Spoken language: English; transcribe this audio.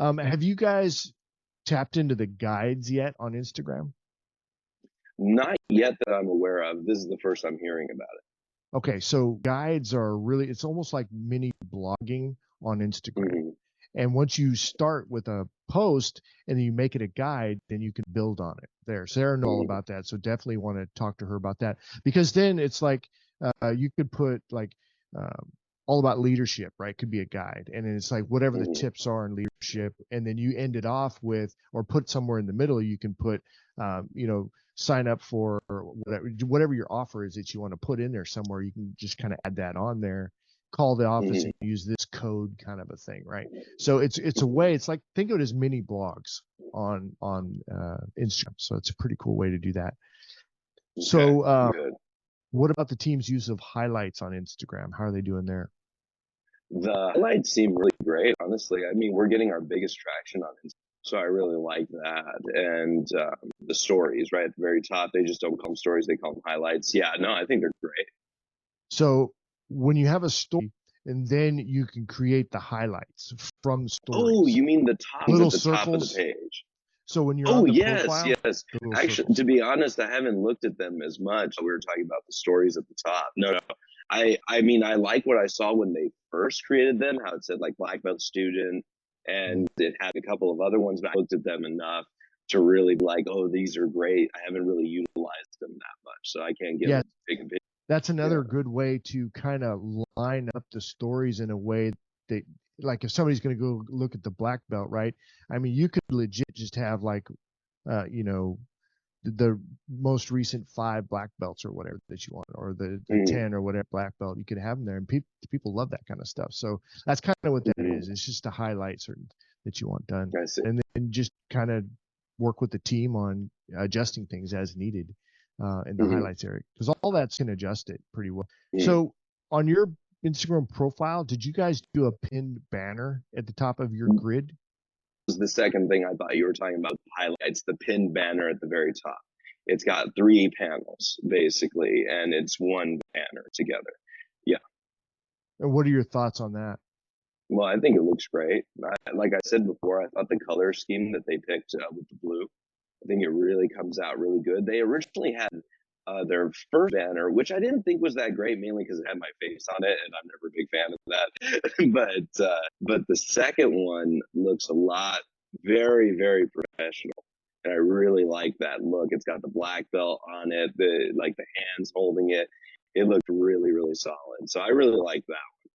Have you guys tapped into the guides yet on Instagram? Not yet that I'm aware of. This is the first I'm hearing about Okay, so guides are really, it's almost like mini blogging on it. Instagram. And once you start with a post and then you make it a guide, then you can build on it there. Sarah knows all Hmm. about that. So definitely want to talk to her about that because then it's like you could put like um, all about leadership, right? Could be a guide. And then it's like whatever the Hmm. tips are in leadership. And then you end it off with, or put somewhere in the middle, you can put, sign up for whatever your offer is that you want to put in there somewhere. You can just kind of add that on there, call the office Hmm. and use this code kind of a thing, right? So it's a way. It's like think of it as mini blogs on Instagram. So it's a pretty cool way to do that. Okay, So good. what about the team's use of highlights on Instagram? How are they doing there? The highlights seem really great, honestly. I mean, we're getting our biggest traction on Instagram, so I really like that. And the stories, right at the very top, they just don't call them stories; they call them highlights. Yeah, no, I think they're great. So when you have a story, and then you can create the highlights from Oh, stories, you mean the tops little at the top of the circles. page? So when you're Oh, on the yes, profile, yes. the little Actually, circles. to be honest, I haven't looked at them as much. We were talking about the stories at the top. No, no. I mean, I like what I saw when they first created them, how it said like black belt student, Mm. and it had a couple of other ones, but I looked at them enough to really be like, oh, these are great. I haven't really utilized them that much, so I can't give Yeah, a big opinion. that's Yeah. another good way to kind of line up the stories in a way that, like, if somebody's going to go look at the black belt, right? I mean, you could legit just have like, uh, you know, the most recent five black belts or whatever that you want, or the Mm-hmm. 10 or whatever black belt. You could have them there, and people love that kind of stuff. So that's kind of what that is. Mm-hmm. It's just to highlight certain that you want done, I see. and then just kind of work with the team on adjusting things as needed in the Mm-hmm. highlights area, because all that can adjust it pretty well. Mm-hmm. So on your Instagram profile, did you guys do a pinned banner at the top of your grid? Was the second thing I thought you were talking about, highlights, the pinned banner at the very top. It's got three panels basically, and it's one banner together. Yeah. And what are your thoughts on that? Well, I think it looks great. Like I said before, I thought the color scheme that they picked with the blue, I think it really comes out really good. They originally had their first banner, which I didn't think was that great, mainly because it had my face on it, and I'm never a big fan of that. But the second one looks a lot very very professional, and I really like that look. It's got the black belt on it, the like the hands holding it. It looked really really solid. So I really like that.